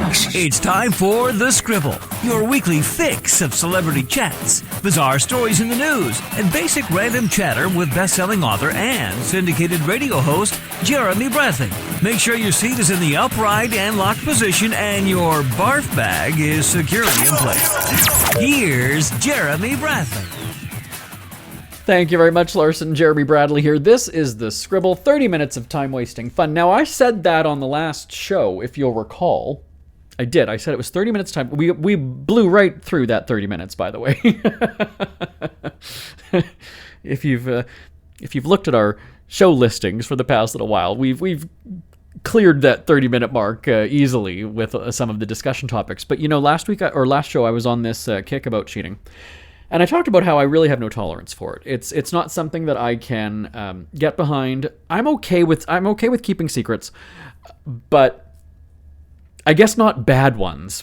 It's time for The Scribble, your weekly fix of celebrity chats, bizarre stories in the news, and basic random chatter with best-selling author and syndicated radio host Jeremy Bradley. Make sure your seat is in the upright and locked position and your barf bag is securely in place. Here's Jeremy Bradley. Thank you very much, Larson. Jeremy Bradley here. This is The Scribble, 30 minutes of time-wasting fun. Now, I said that on the last show, if you'll recall. I did. I said it was 30 minutes time. We blew right through that 30 minutes, by the way. If you've looked at our show listings for the past little while, we've cleared that 30-minute mark easily with some of the discussion topics. But last show I was on this kick about cheating. And I talked about how I really have no tolerance for it. It's not something that I can get behind. I'm okay with keeping secrets, but I guess not bad ones.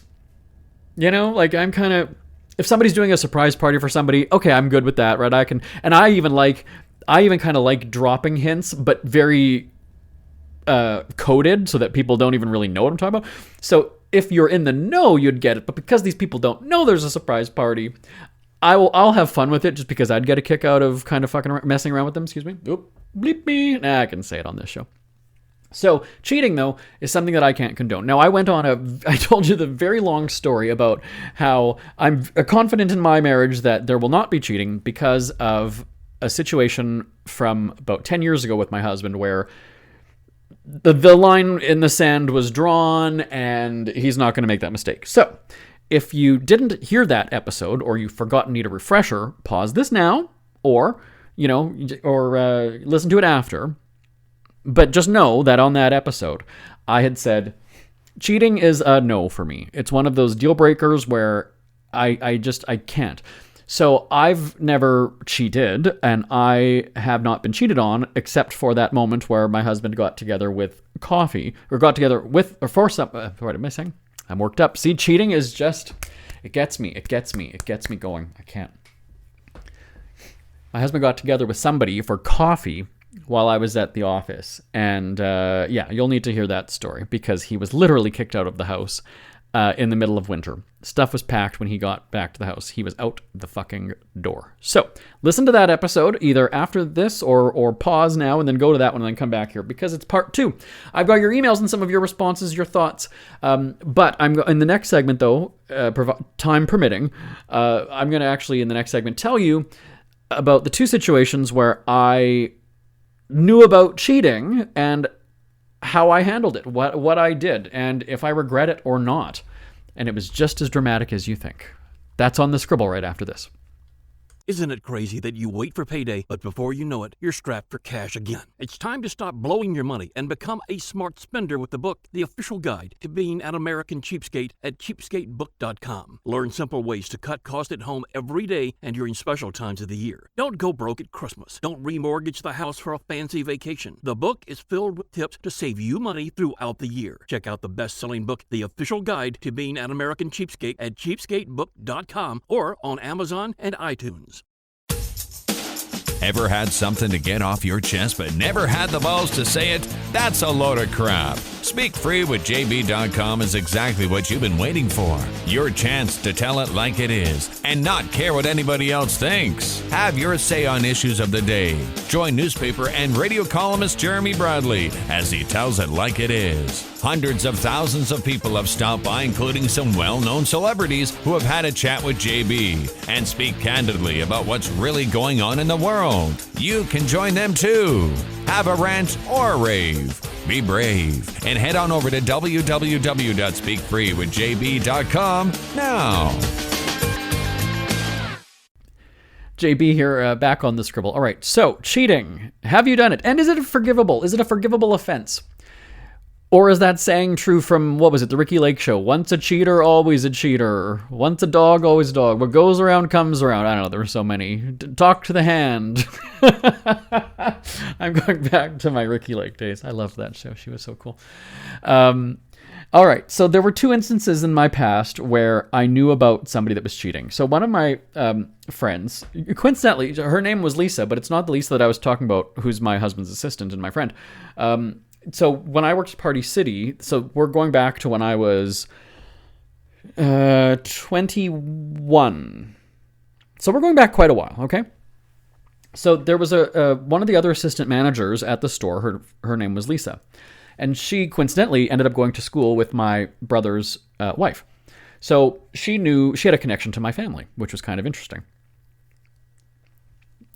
I'm kind of, if somebody's doing a surprise party for somebody, okay, I'm good with that, right? I even kind of like dropping hints, but very coded so that people don't even really know what I'm talking about. So if you're in the know, you'd get it, but because these people don't know there's a surprise party, I'll have fun with it just because I'd get a kick out of kind of messing around with them. Excuse me. Oop, bleep me. Nah, I can say it on this show. So cheating, though, is something that I can't condone. Now, I told you the very long story about how I'm confident in my marriage that there will not be cheating because of a situation from about 10 years ago with my husband where the line in the sand was drawn and he's not going to make that mistake. So if you didn't hear that episode or you forgot and need a refresher, pause this now or listen to it after. But just know that on that episode, I had said cheating is a no for me. It's one of those deal breakers where I can't. So I've never cheated and I have not been cheated on except for that moment where my husband got together with coffee or got together with or for some, what am I saying? I'm worked up. See, cheating is just, it gets me going. I can't. My husband got together with somebody for coffee while I was at the office. And you'll need to hear that story because he was literally kicked out of the house in the middle of winter. Stuff was packed when he got back to the house. He was out the fucking door. So listen to that episode either after this or pause now and then go to that one and then come back here because it's part 2. I've got your emails and some of your responses, your thoughts. But I'm in the next segment though, time permitting, I'm going to actually in the next segment tell you about the 2 situations where I knew about cheating and how I handled it, what I did, and if I regret it or not. And it was just as dramatic as you think. That's on The Scribble right after this. Isn't it crazy that you wait for payday, but before you know it, you're strapped for cash again? It's time to stop blowing your money and become a smart spender with the book, The Official Guide to Being an American Cheapskate at cheapskatebook.com. Learn simple ways to cut costs at home every day and during special times of the year. Don't go broke at Christmas. Don't remortgage the house for a fancy vacation. The book is filled with tips to save you money throughout the year. Check out the best-selling book, The Official Guide to Being an American Cheapskate at cheapskatebook.com or on Amazon and iTunes. Ever had something to get off your chest but never had the balls to say it? That's a load of crap. Speak Free with JB.com is exactly what you've been waiting for. Your chance to tell it like it is and not care what anybody else thinks. Have your say on issues of the day. Join newspaper and radio columnist Jeremy Bradley as he tells it like it is. Hundreds of thousands of people have stopped by, including some well-known celebrities who have had a chat with JB and speak candidly about what's really going on in the world. You can join them too. Have a rant or a rave. Be brave and head on over to www.speakfreewithjb.com now. JB here, back on The Scribble. All right, so cheating. Have you done it? And is it forgivable? Is it a forgivable offense? Or is that saying true from, what was it, the Ricky Lake show? Once a cheater, always a cheater. Once a dog, always a dog. What goes around comes around. I don't know, there were so many. Talk to the hand. I'm going back to my Ricky Lake days. I loved that show. She was so cool. All right, so there were 2 instances in my past where I knew about somebody that was cheating. So one of my friends, coincidentally, her name was Lisa, but it's not the Lisa that I was talking about, who's my husband's assistant and my friend. So when I worked at Party City, so we're going back to when I was 21. So we're going back quite a while, okay? So there was one of the other assistant managers at the store. Her name was Lisa. And she coincidentally ended up going to school with my brother's wife. So she had a connection to my family, which was kind of interesting.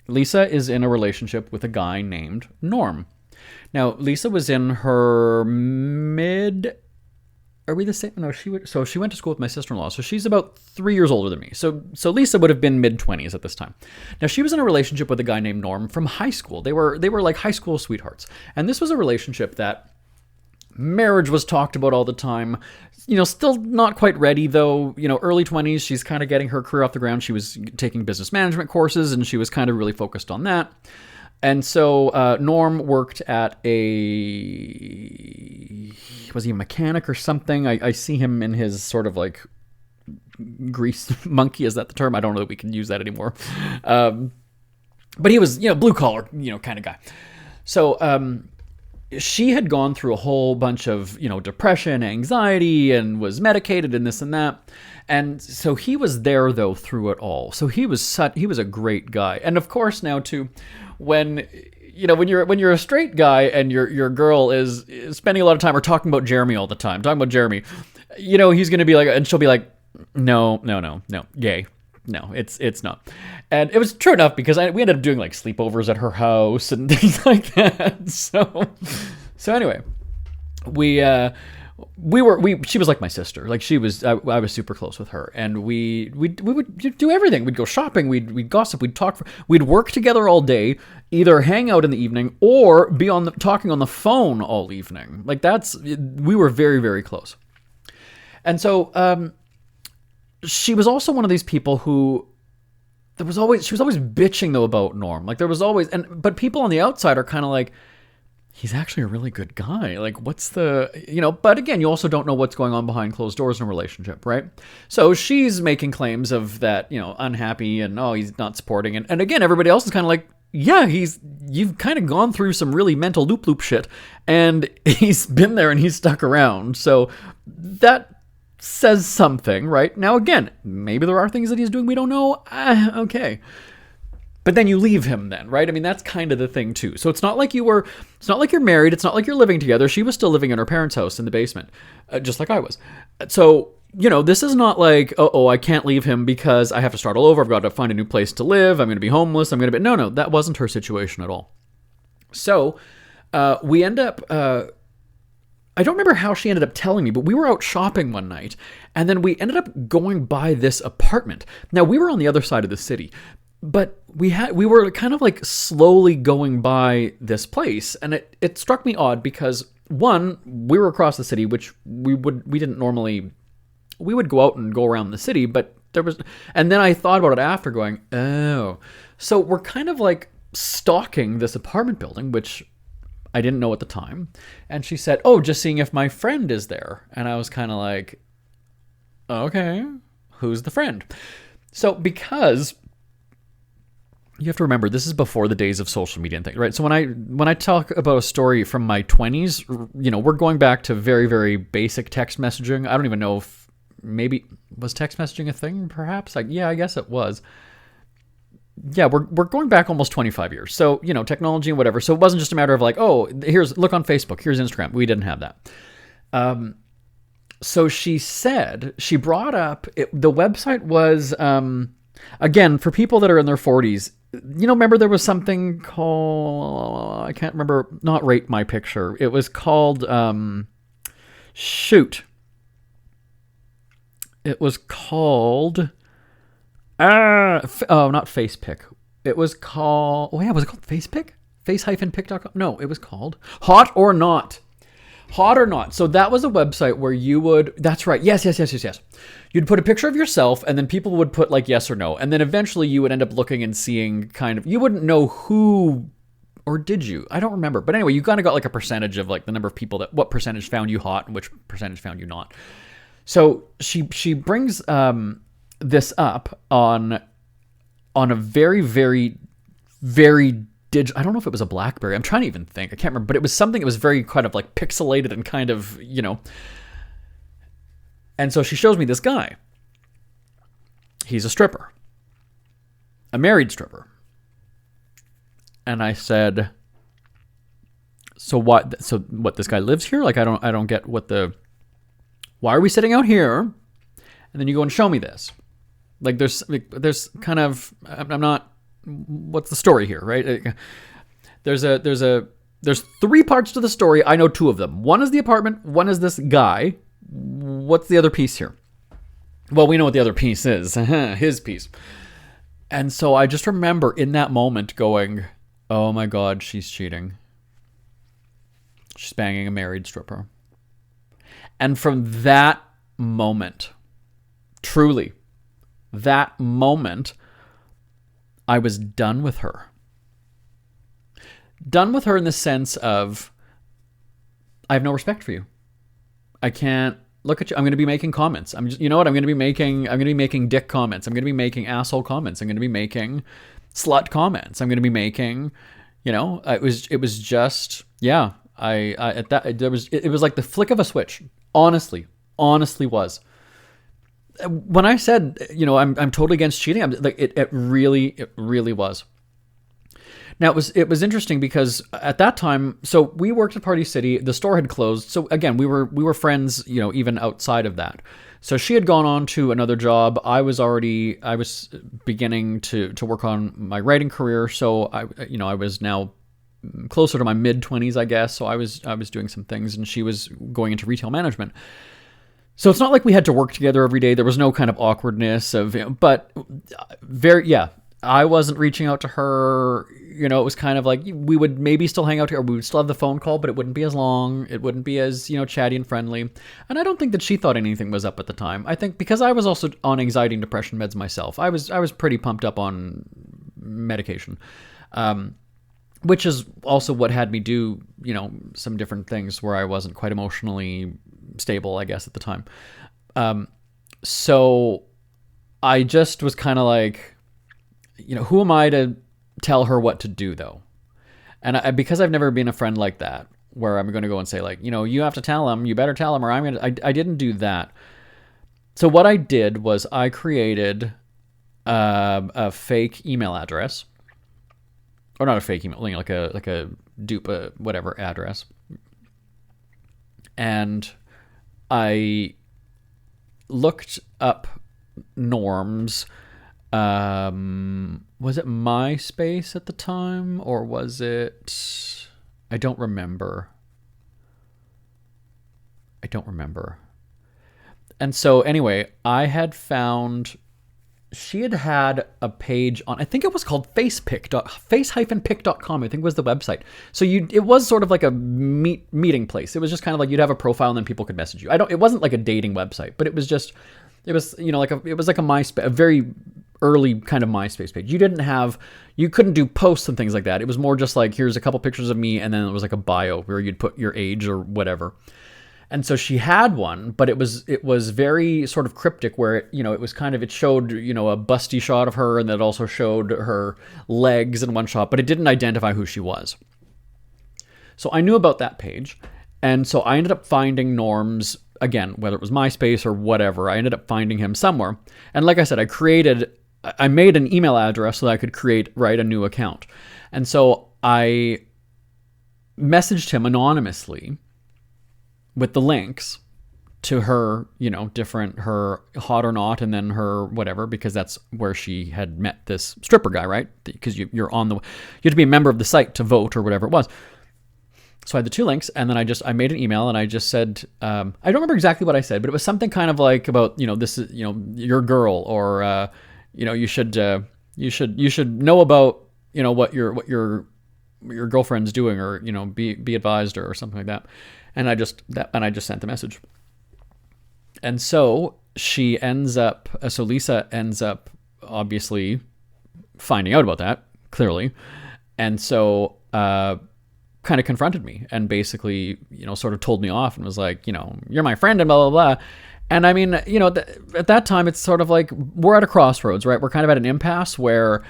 Lisa is in a relationship with a guy named Norm. Now, Lisa was in her Are we the same? No, she went to school with my sister-in-law, so she's about 3 years older than me. So Lisa would have been mid-20s at this time. Now, she was in a relationship with a guy named Norm from high school. They were like high school sweethearts. And this was a relationship that marriage was talked about all the time. Still not quite ready, though. Early 20s, she's kind of getting her career off the ground. She was taking business management courses, and she was kind of really focused on that. And so Norm worked at was he a mechanic or something? I see him in his sort of like grease monkey. Is that the term? I don't know that we can use that anymore. But he was, blue collar, kind of guy. So she had gone through a whole bunch of, depression, anxiety, and was medicated and this and that. And so he was there though through it all. So he was a great guy. And of course now too, when you're a straight guy and your girl is spending a lot of time or talking about Jeremy all the time, he's going to be like, and she'll be like, no, gay. No, it's not. And it was true enough because we ended up doing like sleepovers at her house and things like that. So anyway, she was like my sister. Like I was super close with her, and we would do everything. We'd go shopping, we'd gossip, we'd talk, we'd work together all day, either hang out in the evening or be talking on the phone all evening. Like we were very, very close. And so she was also one of these people who she was always bitching though about Norm. Like there was always, but people on the outside are kind of like, he's actually a really good guy. Like what's but again, you also don't know what's going on behind closed doors in a relationship, right? So she's making claims of that, unhappy and, he's not supporting. And again, everybody else is kind of like, yeah, you've kind of gone through some really mental loop shit and he's been there and he's stuck around. So that says something, right? Now, again, maybe there are things that he's doing we don't know. Okay. But then you leave him then, right? I mean, that's kind of the thing too. So it's not like you're married. It's not like you're living together. She was still living in her parents' house in the basement, just like I was. So, this is not like, I can't leave him because I have to start all over. I've got to find a new place to live. I'm going to be homeless. No, that wasn't her situation at all. So we end up, I don't remember how she ended up telling me, but we were out shopping one night and then we ended up going by this apartment. Now we were on the other side of the city, but we were kind of like slowly going by this place, and it struck me odd because one, we were across the city, which we didn't normally. We would go out and go around the city, but and then I thought about it after, going, oh, so we're kind of like stalking this apartment building, which I didn't know at the time. And she said, oh, just seeing if my friend is there, and I was kind of like, okay, who's the friend? So because you have to remember, this is before the days of social media and things, right? So when I talk about a story from my 20s, we're going back to very, very basic text messaging. I don't even know if maybe was text messaging a thing, perhaps? I guess it was. Yeah, we're going back almost 25 years. So, technology and whatever. So it wasn't just a matter of like, oh, look on Facebook, here's Instagram. We didn't have that. So she brought up, the website was, again, for people that are in their 40s, remember there was something called, I can't remember, not Rate My Picture. It was called, shoot. It was called, not FacePick. It was called, was it called FacePick? Face-pick.com? No, it was called Hot or Not. Hot or Not. So that was a website where you would, that's right. Yes. You'd put a picture of yourself and then people would put like yes or no. And then eventually you would end up looking and seeing kind of, you wouldn't know who, or did you? I don't remember. But anyway, you kind of got like a percentage of like the number of people what percentage found you hot and which percentage found you not. So she brings this up on a very, very, very I don't know if it was a BlackBerry. I'm trying to even think. I can't remember, but it was something that was very kind of like pixelated and kind of, And so she shows me this guy. He's a stripper. A married stripper. And I said, so what, this guy lives here? Like, I don't get why are we sitting out here? And then you go and show me this. Like, there's kind of, I'm not, what's the story here, right? There's 3 parts to the story. I know 2 of them. One is the apartment. One is this guy. What's the other piece here? Well, we know what the other piece is. His piece. And so I just remember in that moment going, oh my God, she's cheating. She's banging a married stripper. And from that moment, truly, that moment, I was done with her. Done with her in the sense of, I have no respect for you. I can't look at you. I'm going to be making comments. I'm going to be making dick comments. I'm going to be making asshole comments. I'm going to be making slut comments. I'm going to be making, it was just, yeah. It was like the flick of a switch. Honestly was. When I said, I'm totally against cheating, I'm like, it really was. Now it was interesting because at that time, so we worked at Party City, the store had closed. So again, we were friends, even outside of that. So she had gone on to another job. I was beginning to work on my writing career. So I was now closer to my mid-20s, I guess. So I was doing some things, and she was going into retail management. So it's not like we had to work together every day. There was no kind of awkwardness but I wasn't reaching out to her. It was kind of like we would maybe still hang out together. We would still have the phone call, but it wouldn't be as long. It wouldn't be as, chatty and friendly. And I don't think that she thought anything was up at the time. I think because I was also on anxiety and depression meds myself, I was pretty pumped up on medication. Which is also what had me do, some different things where I wasn't quite emotionally stable, I guess, at the time. So I just was kind of like, who am I to tell her what to do, though? And because I've never been a friend like that, where I'm going to go and say, like, you have to tell him, you better tell him, or I didn't do that. So what I did was I created a fake email address. Or not a fake email, like a dupe, whatever address. And I looked up norms. Was it MySpace at the time, or was it? I don't remember. And so anyway, I had found. She had a page on, I think it was called face-pic.com, I think was the website. So it was sort of like a meeting place. It was just kind of like you'd have a profile and then people could message you. It wasn't like a dating website, but it was like a MySpace, a very early kind of MySpace page. You couldn't do posts and things like that. It was more just like, here's a couple pictures of me, and then it was like a bio where you'd put your age or whatever. And so she had one, but it was very sort of cryptic, where it showed, a busty shot of her, and then it also showed her legs in one shot, but it didn't identify who she was. So I knew about that page. And so I ended up finding Norm's, again, whether it was MySpace or whatever, I ended up finding him somewhere. And like I said, I made an email address so that I could write a new account. And so I messaged him anonymously with the links to her, different, her hot or not, and then her whatever, because that's where she had met this stripper guy, right? Because you have to be a member of the site to vote or whatever it was. So I had the 2 links, and then I made an email, and I just said, I don't remember exactly what I said, but it was something kind of like about, this is, your girl, or, you should know about, what your girlfriend's doing, or, be advised her, or something like that. And I just sent the message. And so Lisa ends up obviously finding out about that, clearly. And so kind of confronted me and basically, sort of told me off and was like, you're my friend and blah, blah, blah. And I mean, at that time, it's sort of like we're at a crossroads, right? We're kind of at an impasse where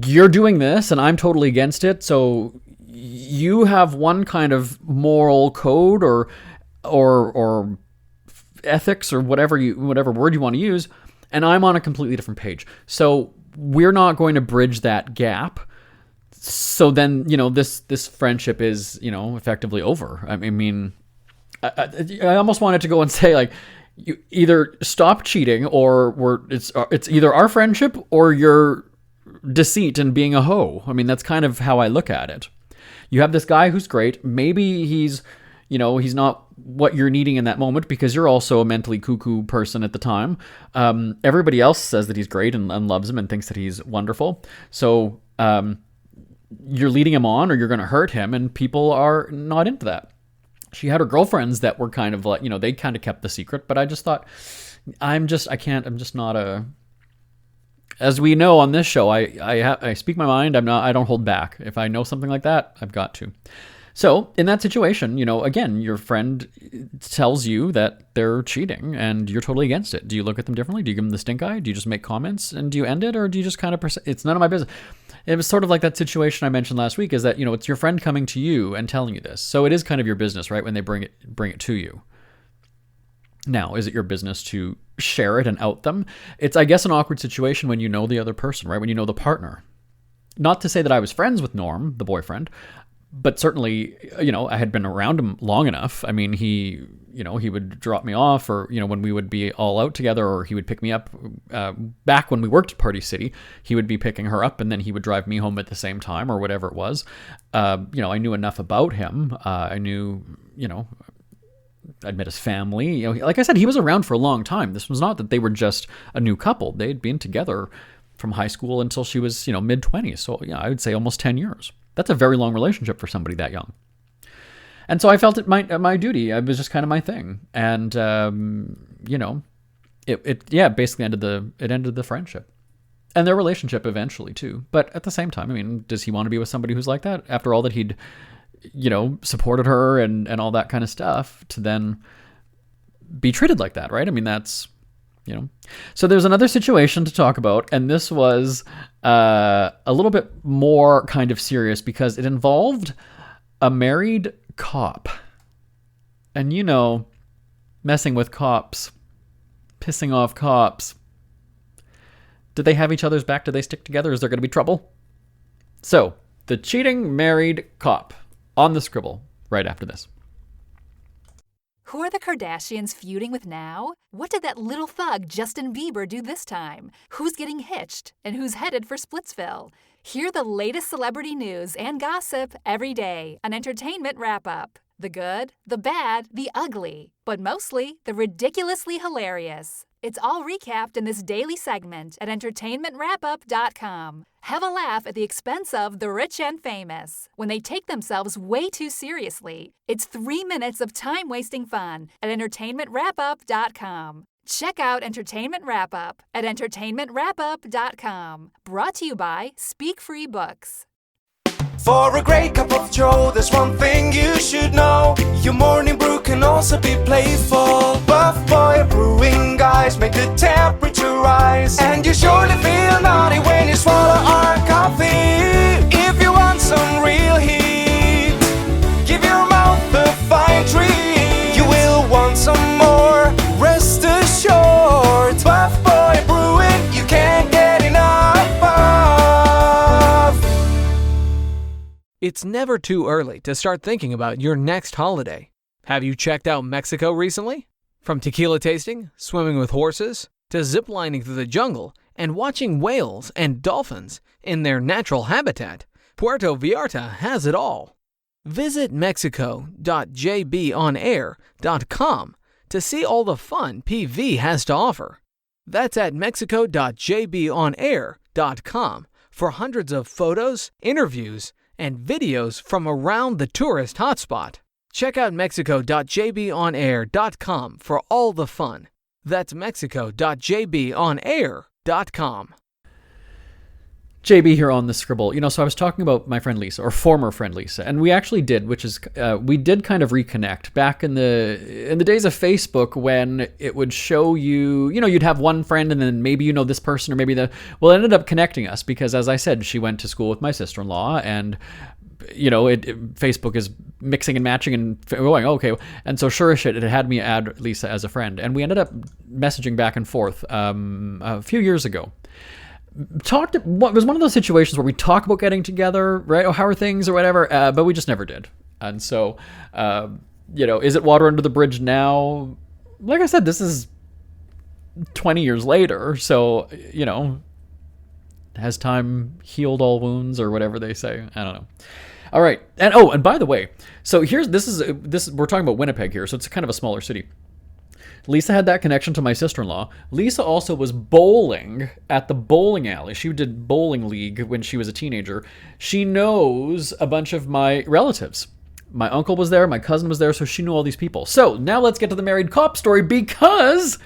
you're doing this and I'm totally against it. So you have one kind of moral code or ethics or whatever word you want to use, and I'm on a completely different page. So we're not going to bridge that gap. So then, this friendship is, effectively over. I mean, I almost wanted to go and say, like, you either stop cheating or it's either our friendship or your deceit and being a hoe. I mean, that's kind of how I look at it. You have this guy who's great. Maybe he's not what you're needing in that moment because you're also a mentally cuckoo person at the time. Everybody else says that he's great and loves him and thinks that he's wonderful. So you're leading him on or you're going to hurt him, and people are not into that. She had her girlfriends that were kind of like, they kind of kept the secret, but I just thought, I'm just not a... As we know on this show, I speak my mind. I don't hold back. If I know something like that, I've got to. So in that situation, again, your friend tells you that they're cheating and you're totally against it. Do you look at them differently? Do you give them the stink eye? Do you just make comments and do you end it? Or do you just kind of, it's none of my business. It was sort of like that situation I mentioned last week, is that, it's your friend coming to you and telling you this. So it is kind of your business, right? When they bring it to you. Now, is it your business to share it and out them? It's, I guess, an awkward situation when you know the other person, right? When you know the partner. Not to say that I was friends with Norm, the boyfriend, but certainly, I had been around him long enough. I mean, he would drop me off, or, when we would be all out together, or he would pick me up. Back when we worked at Party City, he would be picking her up and then he would drive me home at the same time, or whatever it was. I knew enough about him. I knew, I'd met his family. Like I said, he was around for a long time. This was not that they were just a new couple. They'd been together from high school until she was, mid-20s. So, I would say almost 10 years. That's a very long relationship for somebody that young. And so I felt it my duty. It was just kind of my thing. And, basically ended the friendship. And their relationship eventually, too. But at the same time, I mean, does he want to be with somebody who's like that? After all that he'd supported her and all that kind of stuff, to then be treated like that, right? I mean, that's, So there's another situation to talk about, and this was a little bit more kind of serious because it involved a married cop. And messing with cops, pissing off cops. Do they have each other's back? Do they stick together? Is there going to be trouble? So, the cheating married cop. On the Scribble, right after this. Who are the Kardashians feuding with now? What did that little thug Justin Bieber do this time? Who's getting hitched? And who's headed for Splitsville? Hear the latest celebrity news and gossip every day on Entertainment Wrap-Up. The good, the bad, the ugly, but mostly the ridiculously hilarious. It's all recapped in this daily segment at entertainmentwrapup.com. Have a laugh at the expense of the rich and famous when they take themselves way too seriously. It's 3 minutes of time-wasting fun at entertainmentwrapup.com. Check out Entertainment Wrap-Up at entertainmentwrapup.com. Brought to you by Speak Free Books. For a great cup of joe, there's one thing you should know. Your morning brew can also be playful. Buff Boy Brewing guys make the temperature rise, and you surely feel naughty when you swallow our coffee. If you want some real heat, give your mouth a fine treat. You will want some more, rest assured. Buff Boy Brewing, you can't get enough of. It's never too early to start thinking about your next holiday. Have you checked out Mexico recently? From tequila tasting, swimming with horses, to ziplining through the jungle and watching whales and dolphins in their natural habitat, Puerto Vallarta has it all. Visit mexico.jbonair.com to see all the fun PV has to offer. That's at mexico.jbonair.com for hundreds of photos, interviews, and videos from around the tourist hotspot. Check out mexico.jbonair.com for all the fun. That's mexico.jbonair.com. JB here on the Scribble. So I was talking about my friend Lisa, or former friend Lisa, and we actually did, which is we did kind of reconnect back in the days of Facebook, when it would show you, you'd have one friend and then maybe this person, or maybe it ended up connecting us because, as I said, she went to school with my sister-in-law, and Facebook is mixing and matching and going, okay. And so sure as shit, it had me add Lisa as a friend. And we ended up messaging back and forth a few years ago. It was one of those situations where we talk about getting together, right? Oh, how are things or whatever, but we just never did. And so, is it water under the bridge now? Like I said, this is 20 years later. So, has time healed all wounds or whatever they say? I don't know. All right. And by the way, so we're talking about Winnipeg here. So it's kind of a smaller city. Lisa had that connection to my sister-in-law. Lisa also was bowling at the bowling alley. She did bowling league when she was a teenager. She knows a bunch of my relatives. My uncle was there, my cousin was there, so she knew all these people. So now let's get to the married cop story, because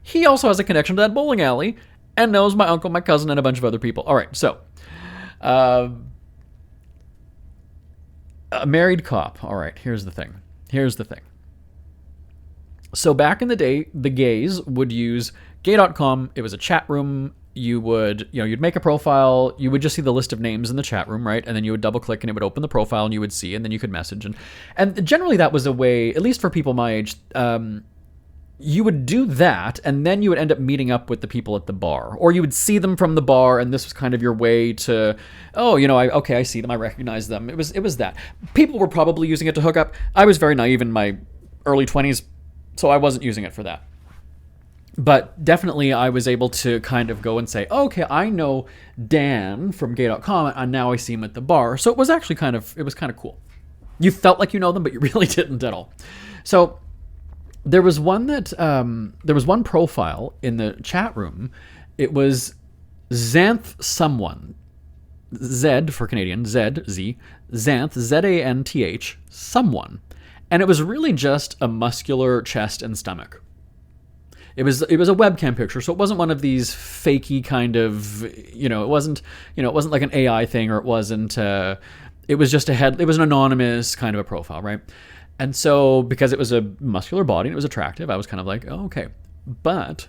he also has a connection to that bowling alley and knows my uncle, my cousin, and a bunch of other people. All right, so a married cop. All right, here's the thing. So back in the day, the gays would use gay.com. It was a chat room. You'd make a profile. You would just see the list of names in the chat room, right? And then you would double click and it would open the profile and you would see, and then you could message. And generally that was a way, at least for people my age, you would do that, and then you would end up meeting up with the people at the bar, or you would see them from the bar, and this was kind of your way to, I see them, I recognize them. It was that. People were probably using it to hook up. I was very naive in my early 20s, so I wasn't using it for that. But definitely I was able to kind of go and say, okay, I know Dan from gay.com, and now I see him at the bar. So it was actually kind of cool. You felt like you know them, but you really didn't at all. So there was one profile in the chat room. It was Xanth someone. Z for Canadian, Z, Xanth, Z-A-N-T-H, someone. And it was really just a muscular chest and stomach. It was a webcam picture, so it wasn't one of these fakey kind of, it wasn't like an AI thing, or it wasn't, it was just it was an anonymous kind of a profile, right? And so, because it was a muscular body and it was attractive, I was kind of like, oh, okay. But,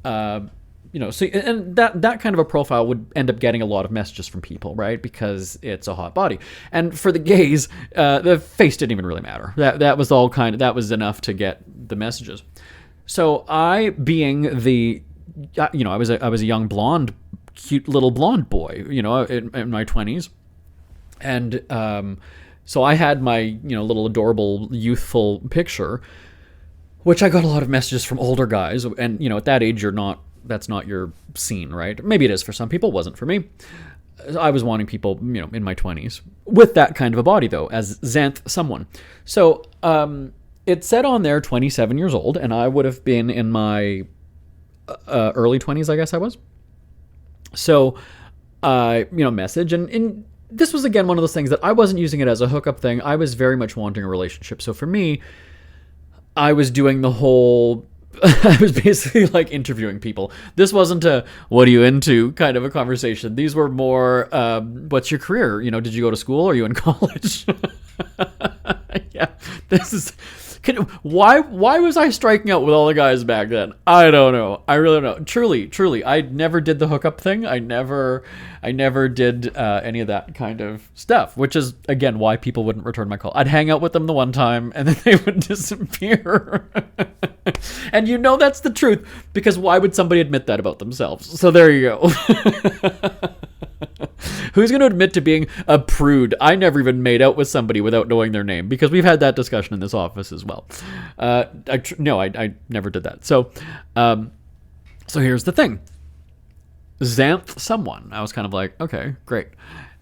and that kind of a profile would end up getting a lot of messages from people, right? Because it's a hot body. And for the gays, the face didn't even really matter. That was that was enough to get the messages. So I, being I was a young blonde, cute little blonde boy, in my 20s. And, so I had my, little adorable youthful picture, which I got a lot of messages from older guys. And, at that age, that's not your scene, right? Maybe it is for some people, wasn't for me. I was wanting people, in my 20s with that kind of a body, though, as Xanth someone. So, it said on there 27 years old, and I would have been in my early 20s, I guess I was. So, message, and this was, again, one of those things that I wasn't using it as a hookup thing. I was very much wanting a relationship. So for me, I was doing the whole, I was basically like interviewing people. This wasn't a, what are you into kind of a conversation. These were more, what's your career? Did you go to school? Are you in college? Yeah, this is... Why was I striking out with all the guys back then? I don't know. I really don't know. Truly, I never did the hookup thing. I never did any of that kind of stuff, which is, again, why people wouldn't return my call. I'd hang out with them the one time, and then they would disappear. And that's the truth, because why would somebody admit that about themselves? So there you go. Who's going to admit to being a prude? I never even made out with somebody without knowing their name, because we've had that discussion in this office as well. I never did that. So here's the thing. Xanth someone. I was kind of like, okay, great.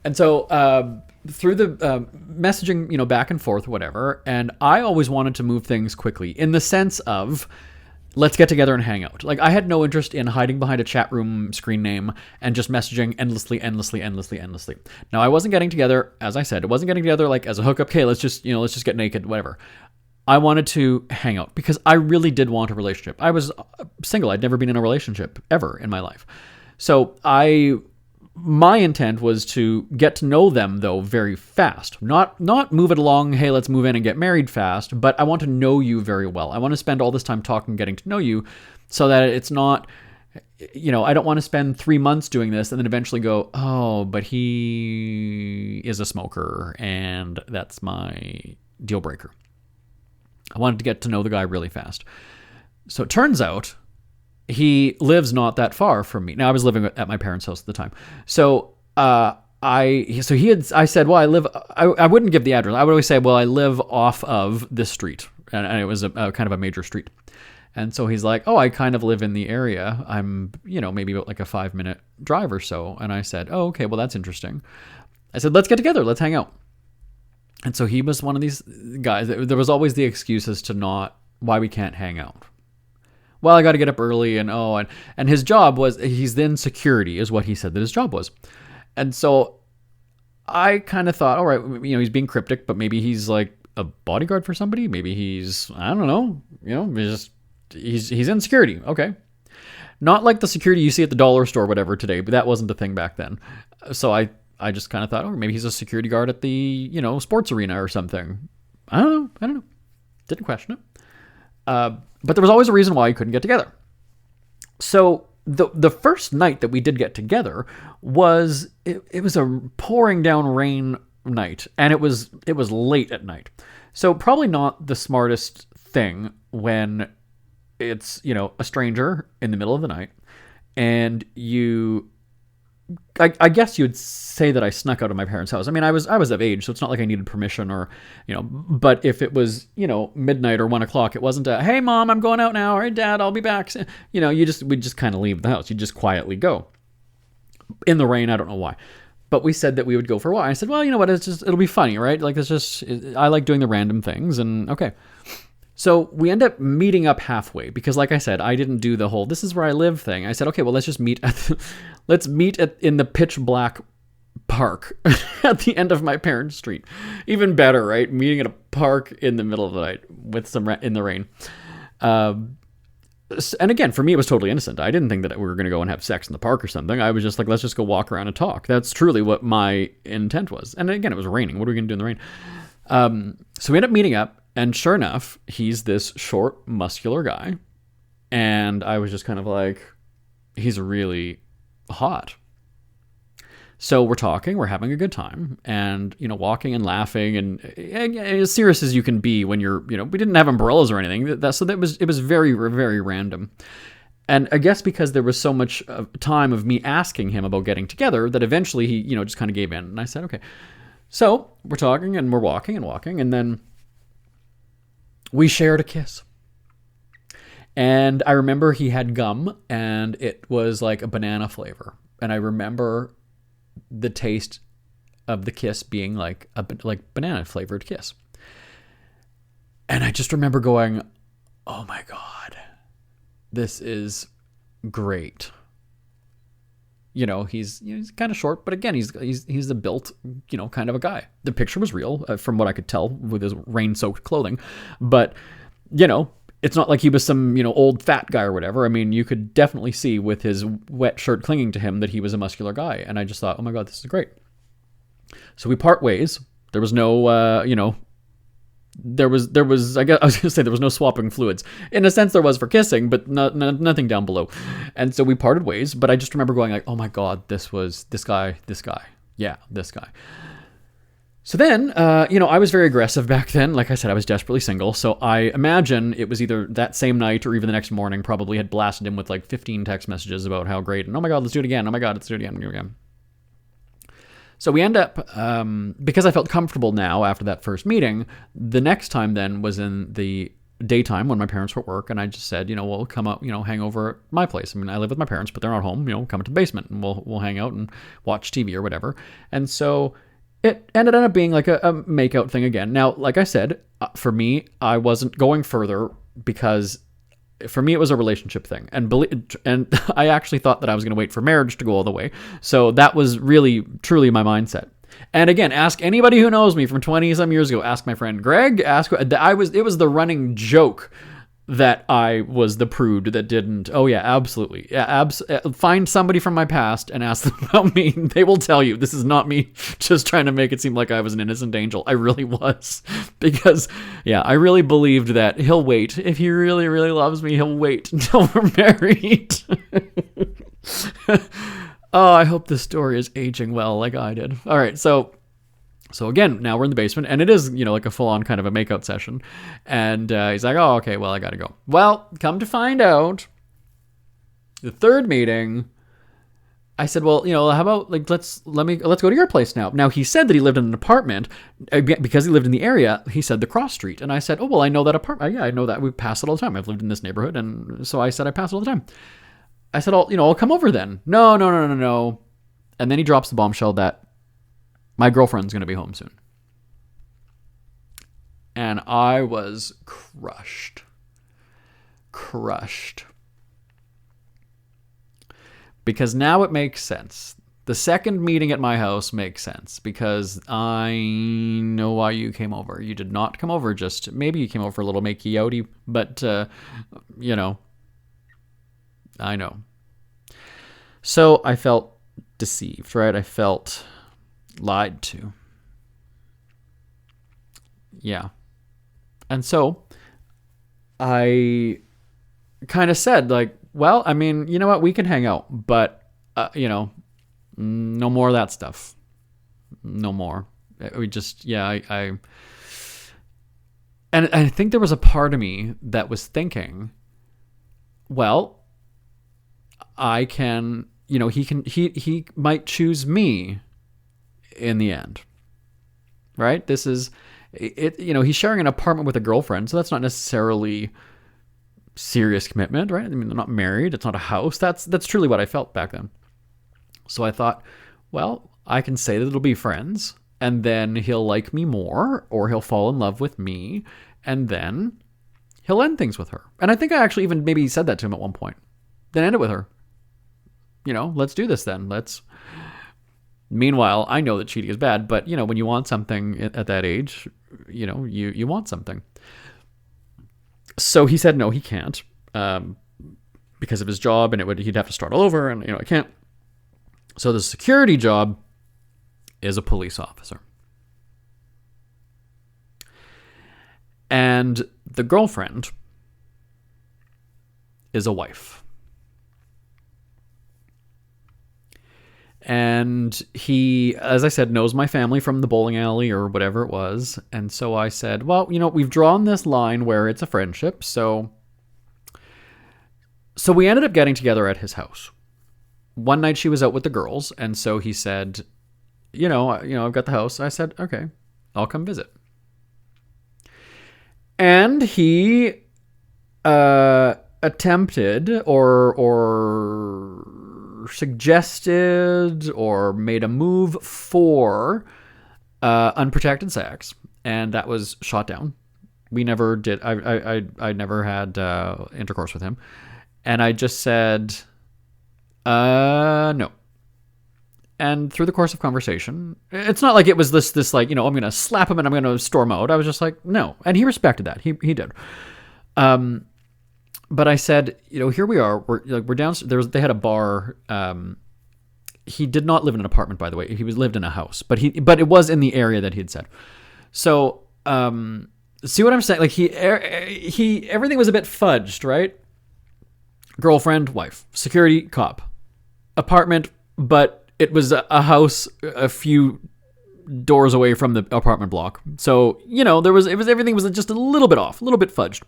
And so through the messaging, back and forth, whatever, and I always wanted to move things quickly in the sense of, let's get together and hang out. Like, I had no interest in hiding behind a chat room screen name and just messaging endlessly. Now, I wasn't getting together, as I said, it wasn't getting together like as a hookup. Okay, let's just get naked, whatever. I wanted to hang out because I really did want a relationship. I was single. I'd never been in a relationship ever in my life. So my intent was to get to know them, though, very fast. Not move it along, hey, let's move in and get married fast, but I want to know you very well. I want to spend all this time talking, getting to know you, so that it's not, I don't want to spend 3 months doing this and then eventually go, oh, but he is a smoker and that's my deal breaker. I wanted to get to know the guy really fast. So it turns out he lives not that far from me. Now, I was living at my parents' house at the time. So I said, well, I wouldn't give the address. I would always say, well, I live off of this street. And it was a kind of a major street. And so he's like, oh, I kind of live in the area. I'm, maybe about like a 5-minute drive or so. And I said, oh, okay, well, that's interesting. I said, let's get together. Let's hang out. And so he was one of these guys. There was always the excuse as to why we can't hang out. Well, I got to get up early and his job was, he's in security is what he said that his job was. And so I kind of thought, all right, he's being cryptic, but maybe he's like a bodyguard for somebody. Maybe he's, I don't know, he's in security. Okay. Not like the security you see at the dollar store or whatever today, but that wasn't the thing back then. So I just kind of thought, oh, maybe he's a security guard at the, sports arena or something. I don't know. Didn't question it. But there was always a reason why you couldn't get together. So the first night that we did get together was, it was a pouring down rain night, and it was late at night. So probably not the smartest thing when it's, a stranger in the middle of the night, and I guess you'd say that I snuck out of my parents' house. I mean, I was of age, so it's not like I needed permission or, but if it was, midnight or 1 o'clock, it wasn't a, hey mom, I'm going out now. Or hey dad, I'll be back. We'd just kind of leave the house. You just quietly go in the rain. I don't know why, but we said that we would go for a while. I said, well, you know what? It'll be funny, right? Like, I like doing the random things, and okay. So we end up meeting up halfway because, like I said, I didn't do the whole "this is where I live" thing. I said, okay, well, let's just meet in the pitch black park at the end of my parents' street. Even better, right? Meeting at a park in the middle of the night with some in the rain. And again, for me, it was totally innocent. I didn't think that we were going to go and have sex in the park or something. I was just like, let's just go walk around and talk. That's truly what my intent was. And again, it was raining. What are we going to do in the rain? So we end up meeting up. And sure enough, he's this short, muscular guy. And I was just kind of like, he's really hot. So we're talking, we're having a good time, and, walking and laughing, and as serious as you can be when you're, we didn't have umbrellas or anything. It was very, very random. And I guess because there was so much time of me asking him about getting together that eventually he, just kind of gave in. And I said, okay. So we're talking and we're walking, and then we shared a kiss. And I remember he had gum, and it was like a banana flavor. And I remember the taste of the kiss being like banana flavored kiss. And I just remember going, oh my God, this is great. He's kind of short, but again, he's a built, kind of a guy. The picture was real, from what I could tell with his rain-soaked clothing, but it's not like he was some, old fat guy or whatever. I mean, you could definitely see with his wet shirt clinging to him that he was a muscular guy, and I just thought, oh my God, this is great. So we part ways. There was no, there was, I guess I was going to say there was no swapping fluids. In a sense there was for kissing, but nothing down below. And so we parted ways, but I just remember going like, oh my God, this guy. Yeah, this guy. So then, I was very aggressive back then. Like I said, I was desperately single. So I imagine it was either that same night or even the next morning, probably had blasted him with like 15 text messages about how great, and oh my God, let's do it again. Oh my God, let's do it again. So we end up, because I felt comfortable now after that first meeting, the next time then was in the daytime when my parents were at work, and I just said, we'll come up, hang over at my place. I mean, I live with my parents, but they're not home, come to the basement, and we'll hang out and watch TV or whatever. And so it ended up being like a make-out thing again. Now, like I said, for me, I wasn't going further because for me, it was a relationship thing. And I actually thought that I was going to wait for marriage to go all the way. So that was really, truly my mindset. And again, ask anybody who knows me from 20-some years ago. Ask my friend Greg. It was the running joke that I was the prude that didn't. Oh yeah, absolutely. Yeah, find somebody from my past and ask them about me. They will tell you this is not me just trying to make it seem like I was an innocent angel. I really was. Because, yeah, I really believed that he'll wait. If he really, really loves me, he'll wait until we're married. Oh, I hope this story is aging well like I did. All right, so again, now we're in the basement, and it is, like a full-on kind of a makeout session. And he's like, oh, okay, well, I gotta go. Well, come to find out, the third meeting, I said, well, how about, let's go to your place now. Now, he said that he lived in an apartment, because he lived in the area, he said the cross street. And I said, oh, well, I know that apartment. Yeah, I know that. We pass it all the time. I've lived in this neighborhood, and so I said I pass it all the time. I said, I'll come over then. No. And then he drops the bombshell that my girlfriend's going to be home soon. And I was crushed. Because now it makes sense. The second meeting at my house makes sense because I know why you came over. You did not come over maybe you came over for a little makey-outy, but, I know. So I felt deceived, right? I felt lied to. Yeah. And so I kind of said, well, I mean, you know what? We can hang out, but, no more of that stuff. No more. We just, and I think there was a part of me that was thinking, well, I can, he might choose me in the end, right? This is it. He's sharing an apartment with a girlfriend, so that's not necessarily serious commitment, right? I mean, they're not married. It's not a house. That's truly what I felt back then. So I thought, well, I can say that it'll be friends, and then he'll like me more, or he'll fall in love with me, and then he'll end things with her. And I think I actually even maybe said that to him at one point. Then end it with her. Let's do this then. Meanwhile, I know that cheating is bad, but, when you want something at that age, you want something. So he said, no, he can't, because of his job, and he'd have to start all over, and, I can't. So the security job is a police officer. And the girlfriend is a wife. And he, as I said, knows my family from the bowling alley or whatever it was. And so I said, well, we've drawn this line where it's a friendship. So we ended up getting together at his house. One night she was out with the girls. And so he said, I've got the house. I said, okay, I'll come visit. And he attempted or suggested or made a move for unprotected sex, and that was shot down. We never did. I never had intercourse with him, and I just said no. And through the course of conversation, it's not like it was this I'm going to slap him and I'm going to storm out. I was just like, no, and he respected that. He did. But I said, here we are. We're downstairs. They had a bar. He did not live in an apartment, by the way. He lived in a house, but it was in the area that he had said. So, see what I'm saying? Everything was a bit fudged, right? Girlfriend, wife, security, cop, apartment, but it was a house a few doors away from the apartment block. So, everything was just a little bit off, a little bit fudged.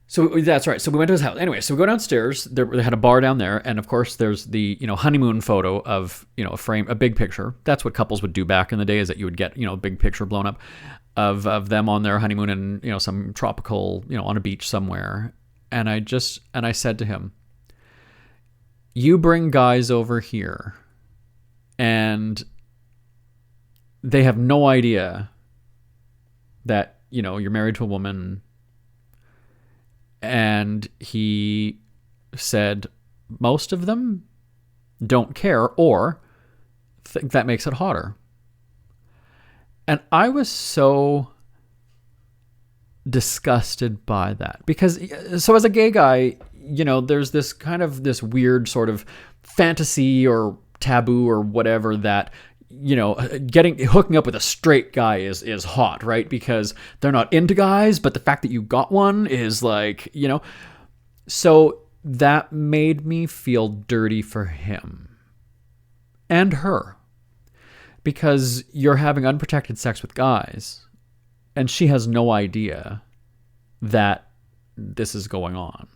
So that's right. So we went to his house. Anyway, so we go downstairs. They had a bar down there, and of course, there's the honeymoon photo of a big picture. That's what couples would do back in the day, is that you would get a big picture blown up of them on their honeymoon in some tropical on a beach somewhere. And I said to him, "You bring guys over here, and they have no idea that you're married to a woman." And he said, most of them don't care or think that makes it hotter. And I was so disgusted by that because, so as a gay guy, there's this kind of this weird sort of fantasy or taboo or whatever that hooking up with a straight guy is hot, right? Because they're not into guys, but the fact that you got one is so that made me feel dirty for him and her, because you're having unprotected sex with guys and she has no idea that this is going on.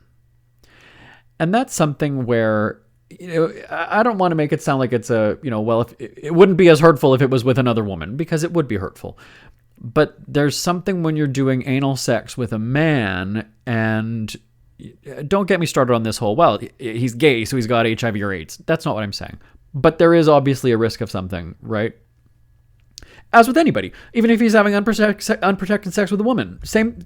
And that's something where, I don't want to make it sound like it's if it wouldn't be as hurtful if it was with another woman, because it would be hurtful. But there's something when you're doing anal sex with a man, and don't get me started on this whole, well, he's gay, so he's got HIV or AIDS. That's not what I'm saying. But there is obviously a risk of something, right? As with anybody, even if he's having unprotected sex with a woman, same,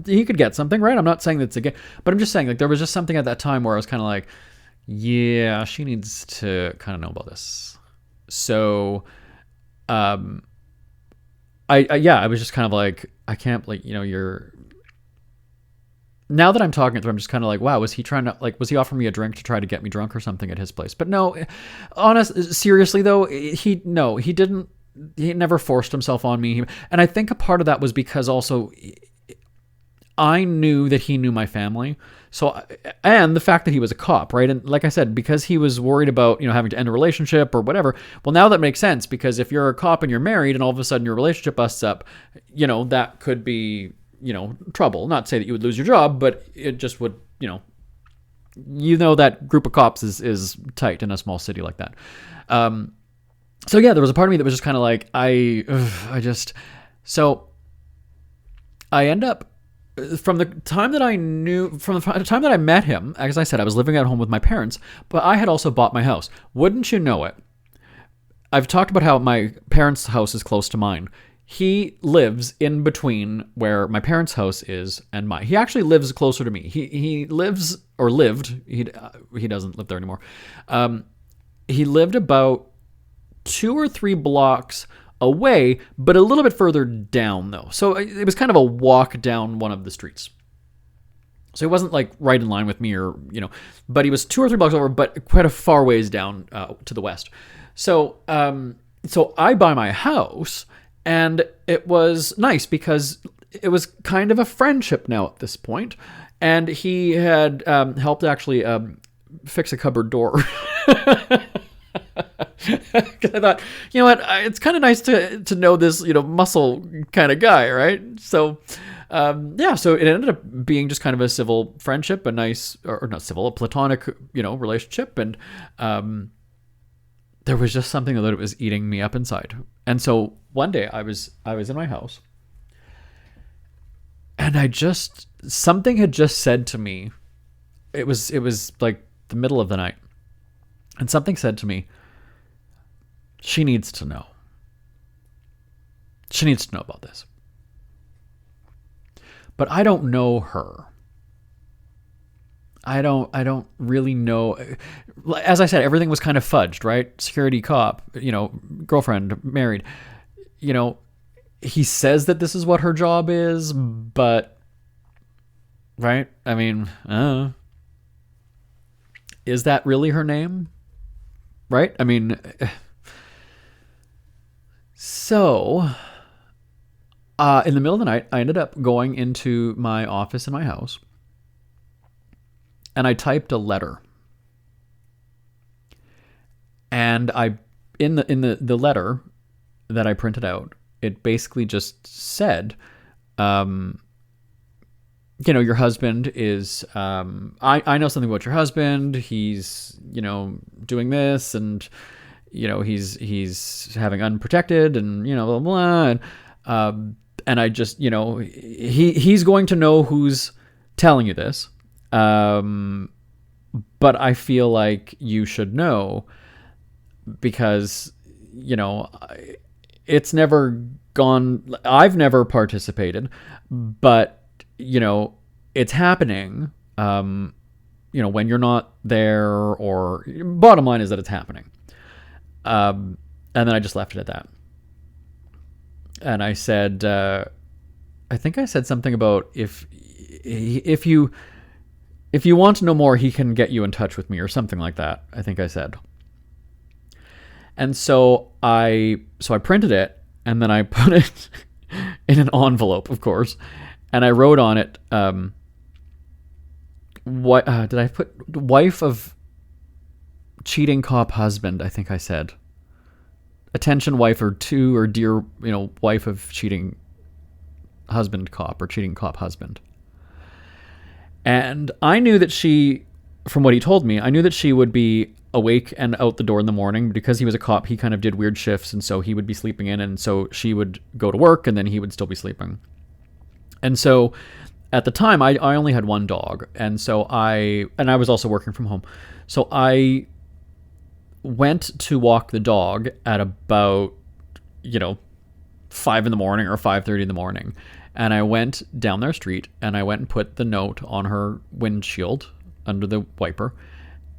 he could get something, right? I'm not saying that's a gay, but I'm just saying, like, there was just something at that time where I was kind of like, yeah, she needs to kind of know about this. So, I was just kind of like, I can't, like, now that I'm talking to him, I'm just kind of like, wow, was he was he offering me a drink to try to get me drunk or something at his place? But no, seriously though, he didn't. He never forced himself on me. And I think a part of that was because also I knew that he knew my family. So, and the fact that he was a cop, right? And like I said, because he was worried about, having to end a relationship or whatever. Well, now that makes sense, because if you're a cop and you're married and all of a sudden your relationship busts up, that could be, trouble. Not to say that you would lose your job, but it just would, that group of cops is tight in a small city like that. So yeah, there was a part of me that was just kind of like, so I end up, from the time that I met him, as I said, I was living at home with my parents, but I had also bought my house. Wouldn't you know it? I've talked about how my parents' house is close to mine. He lives in between where my parents' house is and mine. He actually lives closer to me. He lives, or lived, he doesn't live there anymore. He lived about 2 or 3 blocks away, but a little bit further down though. So it was kind of a walk down one of the streets. So he wasn't like right in line with me but he was 2 or 3 blocks over, but quite a far ways down to the west. So I buy my house, and it was nice because it was kind of a friendship now at this point. And he had helped actually fix a cupboard door. Because I thought, it's kind of nice to know this, muscle kind of guy, right? So, so it ended up being just kind of a civil friendship, a nice, or not civil, a platonic, relationship. And there was just something that it was eating me up inside. And so one day I was in my house, and something had just said to me, it was like the middle of the night, and something said to me, she needs to know. She needs to know about this. But I don't know her. I don't really know. As I said, everything was kind of fudged, right? Security cop, girlfriend, married. He says that this is what her job is, but, right? I mean, is that really her name? Right? I mean, so, in the middle of the night, I ended up going into my office in my house, and I typed a letter. And in the letter that I printed out, it basically just said, your husband is, I know something about your husband. He's, doing this, and, he's having unprotected, and, blah, blah, and I just, he's going to know who's telling you this. But I feel like you should know, because, it's never gone, I've never participated, but, it's happening, when you're not there, or bottom line is that it's happening. And then I just left it at that. And I said, I think I said something about if you want to know more, he can get you in touch with me, or something like that, I think I said. And so I printed it, and then I put it in an envelope, of course, and I wrote on it, what did I put? Wife of cheating cop husband, I think I said. Attention wife or dear, wife of cheating husband cop or cheating cop husband. And I knew that she, from what he told me, I knew that she would be awake and out the door in the morning. Because he was a cop, he kind of did weird shifts, and so he would be sleeping in, and so she would go to work, and then he would still be sleeping. And so at the time, I only had one dog, and so I was also working from home. So I went to walk the dog at about, 5 in the morning or 5:30 in the morning. And I went down their street, and I went and put the note on her windshield under the wiper.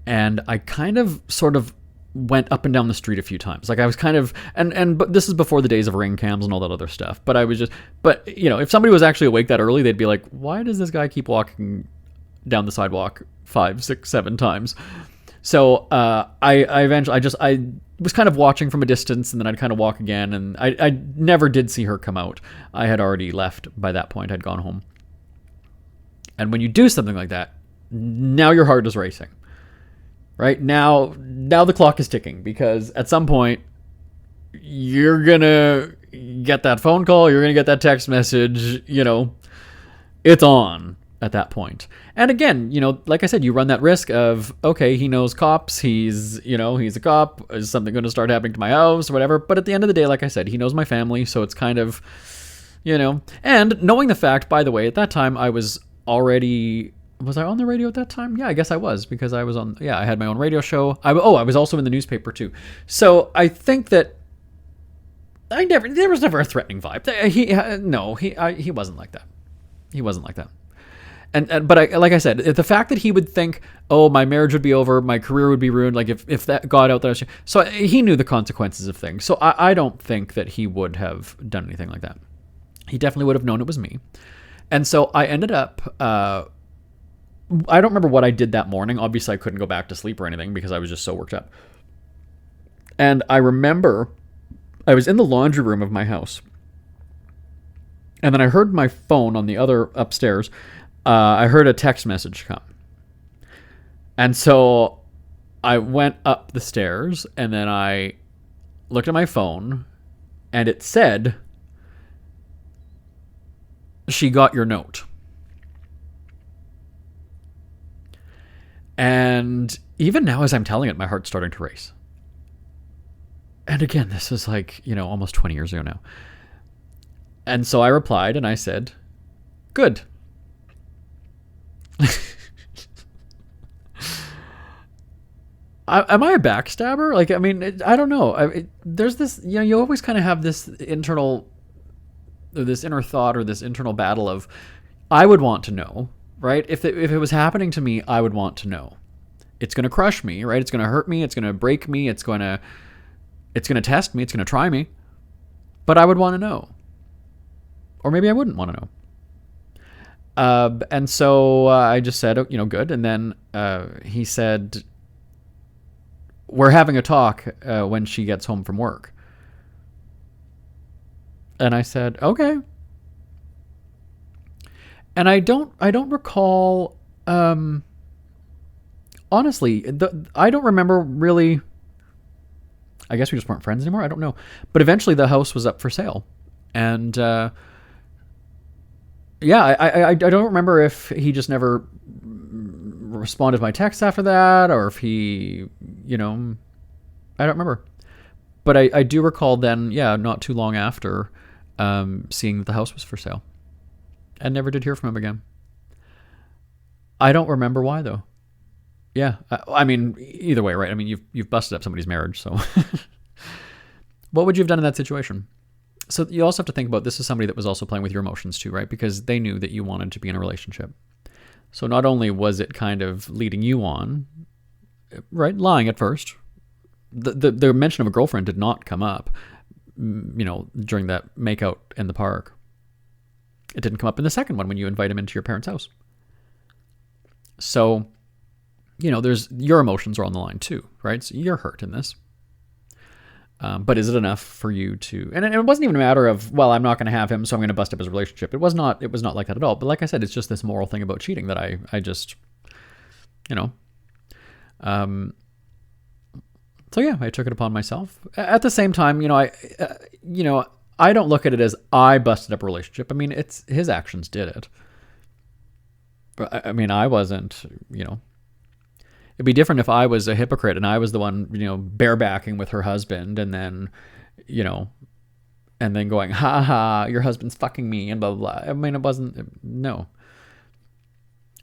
And I kind of sort of went up and down the street a few times. Like I was kind of, but this is before the days of ring cams and all that other stuff. But if somebody was actually awake that early, they'd be like, why does this guy keep walking down the sidewalk 5, 6, 7 times? So I was kind of watching from a distance, and then I'd kind of walk again, and I never did see her come out. I had already left by that point. I'd gone home. And when you do something like that, now your heart is racing. Right? Now the clock is ticking, because at some point you're going to get that phone call, you're going to get that text message, it's on at that point. And again, like I said, you run that risk of, okay, he knows cops, he's a cop, is something going to start happening to my house or whatever? But at the end of the day, like I said, he knows my family, so it's kind of, and knowing the fact, by the way, at that time I was already, was I on the radio at that time? Yeah, I guess I was, because I was on, I had my own radio show. I was also in the newspaper too. So I think that there was never a threatening vibe. He wasn't like that. He wasn't like that. But like I said, the fact that he would think, oh, my marriage would be over, my career would be ruined, like if that got out there. So he knew the consequences of things. So I don't think that he would have done anything like that. He definitely would have known it was me. And so I ended up, I don't remember what I did that morning. Obviously, I couldn't go back to sleep or anything because I was just so worked up. And I remember I was in the laundry room of my house. And then I heard my phone on the other upstairs. I heard a text message come. And so I went up the stairs, and then I looked at my phone, and it said, "She got your note." And even now, as I'm telling it, my heart's starting to race. And again, this is like, almost 20 years ago now. And so I replied, and I said, "Good." Am I a backstabber? Like, I mean, I don't know. There's this, you always kind of have this inner thought or this internal battle of, I would want to know, right? If it was happening to me, I would want to know. It's going to crush me, right? It's going to hurt me. It's going to break me. It's going to test me. It's going to try me. But I would want to know. Or maybe I wouldn't want to know. And so I just said, good. And then he said, "We're having a talk when she gets home from work." And I said, "Okay." And I don't recall, honestly, I don't remember really. I guess we just weren't friends anymore. I don't know. But eventually the house was up for sale. And, I don't remember if he just never responded to my text after that, or if he, I don't remember. But I do recall then, not too long after, seeing that the house was for sale. And never did hear from him again. I don't remember why, though. Yeah, I mean, either way, right? I mean, you've busted up somebody's marriage, so what would you have done in that situation? So you also have to think about, this is somebody that was also playing with your emotions too, right? Because they knew that you wanted to be in a relationship. So not only was it kind of leading you on, right, lying at first. The mention of a girlfriend did not come up, during that makeout in the park. It didn't come up in the second one when you invite him into your parents' house. So, there's your emotions are on the line too, right? So you're hurt in this. But is it enough for you to? And it wasn't even a matter of, well, I'm not going to have him, so I'm going to bust up his relationship. It was not like that at all. But like I said, it's just this moral thing about cheating that I just, you know. So yeah, I took it upon myself. At the same time, I don't look at it as I busted up a relationship. I mean, it's his actions did it. But I mean, I wasn't, it'd be different if I was a hypocrite and I was the one, barebacking with her husband and then, and then going, ha ha, your husband's fucking me and blah, blah, blah. I mean, it wasn't, no.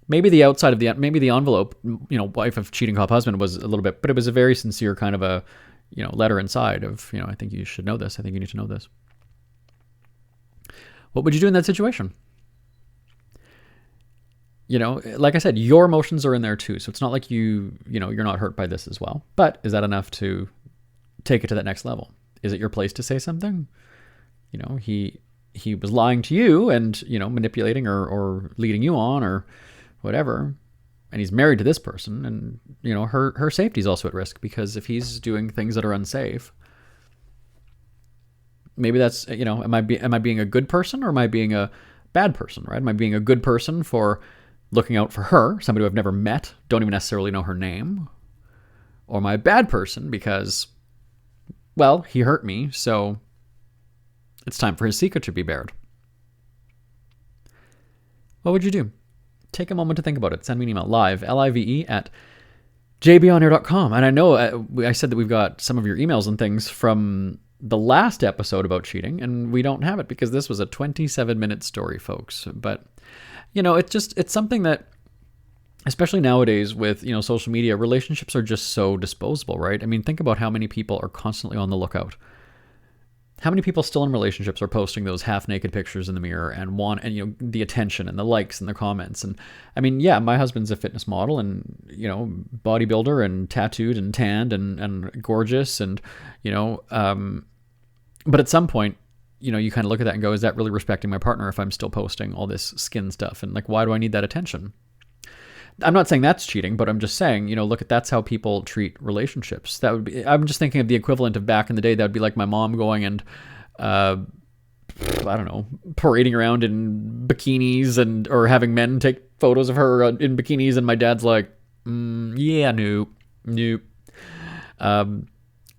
Maybe the outside of maybe the envelope, wife of cheating cop husband was a little bit, but it was a very sincere kind of a, letter inside of, I think you should know this. I think you need to know this. What would you do in that situation? Like I said, your emotions are in there too. So it's not like you're not hurt by this as well. But is that enough to take it to that next level? Is it your place to say something? He was lying to you and, manipulating or leading you on or whatever. And he's married to this person and, her safety is also at risk because if he's doing things that are unsafe, maybe that's, am I being a good person or am I being a bad person, right? Am I being a good person for looking out for her, somebody who I've never met, don't even necessarily know her name? Or am I a bad person because, well, he hurt me, so it's time for his secret to be bared? What would you do? Take a moment to think about it. Send me an email, live, at jbonair.com. And I know I said that we've got some of your emails and things from the last episode about cheating, and we don't have it because this was a 27-minute story, folks. But it's something that, especially nowadays with, social media, relationships are just so disposable, right? I mean, think about how many people are constantly on the lookout. How many people still in relationships are posting those half-naked pictures in the mirror and the attention and the likes and the comments? And I mean, yeah, my husband's a fitness model and, bodybuilder and tattooed and tanned and gorgeous and, but at some point, you kind of look at that and go, is that really respecting my partner if I'm still posting all this skin stuff? And why do I need that attention? I'm not saying that's cheating, but I'm just saying, that's how people treat relationships. That would be, I'm just thinking of the equivalent of back in the day. That would be like my mom going and, I don't know, parading around in bikinis or having men take photos of her in bikinis. And my dad's like, yeah, nope.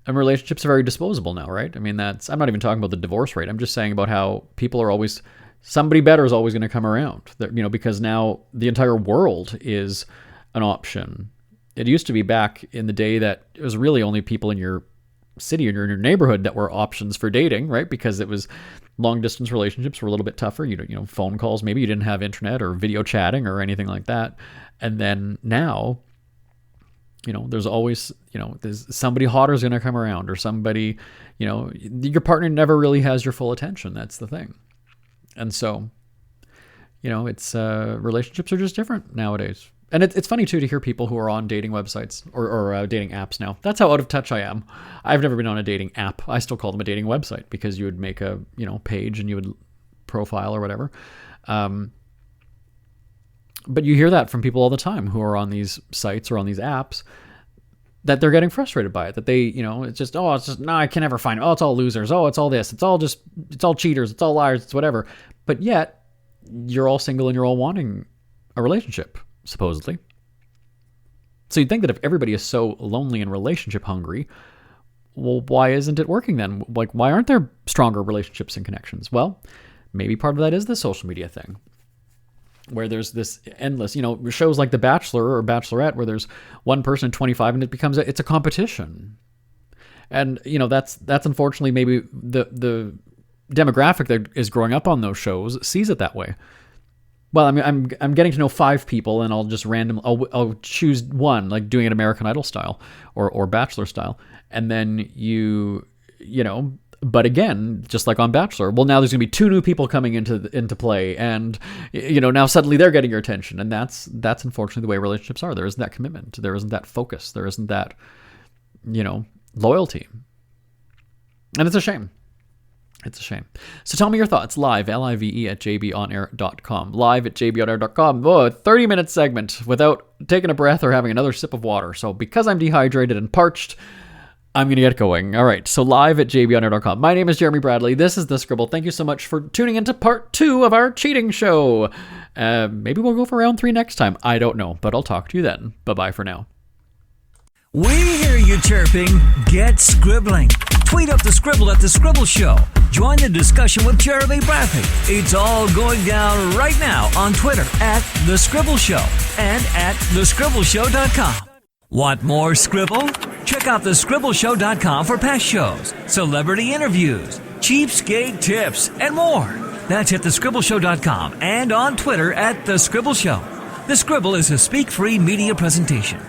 And relationships are very disposable now, right? I mean, I'm not even talking about the divorce rate. I'm just saying about how people are always, somebody better is always going to come around, because now the entire world is an option. It used to be back in the day that it was really only people in your city or in your neighborhood that were options for dating, right? Because it was long distance relationships were a little bit tougher. Phone calls, maybe you didn't have internet or video chatting or anything like that. And then now, there's always, there's somebody hotter is going to come around or somebody, your partner never really has your full attention. That's the thing. And so, it's, relationships are just different nowadays. And it's funny too, to hear people who are on dating websites or dating apps now. That's how out of touch I am. I've never been on a dating app. I still call them a dating website because you would make a, page and you would profile or whatever. But you hear that from people all the time who are on these sites or on these apps that they're getting frustrated by it, that they, it's just, no, I can never find it. Oh, it's all losers. Oh, it's all this. It's all cheaters. It's all liars. It's whatever. But yet you're all single and you're all wanting a relationship, supposedly. So you'd think that if everybody is so lonely and relationship hungry, well, why isn't it working then? Why aren't there stronger relationships and connections? Well, maybe part of that is the social media thing, where there's this endless, shows like The Bachelor or Bachelorette, where there's one person 25 and it's a competition. And, that's unfortunately maybe the demographic that is growing up on those shows sees it that way. Well, I mean, I'm getting to know 5 people and I'll just I'll choose one, like doing it American Idol style or Bachelor style. And then but again, just like on Bachelor, well, now there's going to be 2 new people coming into play, and now suddenly they're getting your attention, and that's unfortunately the way relationships are. There isn't that commitment, there isn't that focus, there isn't that loyalty, and it's a shame. It's a shame. So tell me your thoughts live, live at jbonair.com, live at jbonair.com. Oh, a 30-minute segment without taking a breath or having another sip of water. So because I'm dehydrated and parched, I'm going to get going. All right, so live at jbonner.com. My name is Jeremy Bradley. This is The Scribble. Thank you so much for tuning into part 2 of our cheating show. Maybe we'll go for round 3 next time. I don't know, but I'll talk to you then. Bye-bye for now. We hear you chirping. Get scribbling. Tweet up The Scribble at The Scribble Show. Join the discussion with Jeremy Bradley. It's all going down right now on Twitter at The Scribble Show and at thescribbleshow.com. Want more Scribble? Check out thescribbleshow.com for past shows, celebrity interviews, cheapskate tips, and more. That's at thescribbleshow.com and on Twitter at The Scribble Show. The Scribble is a speak-free media presentation.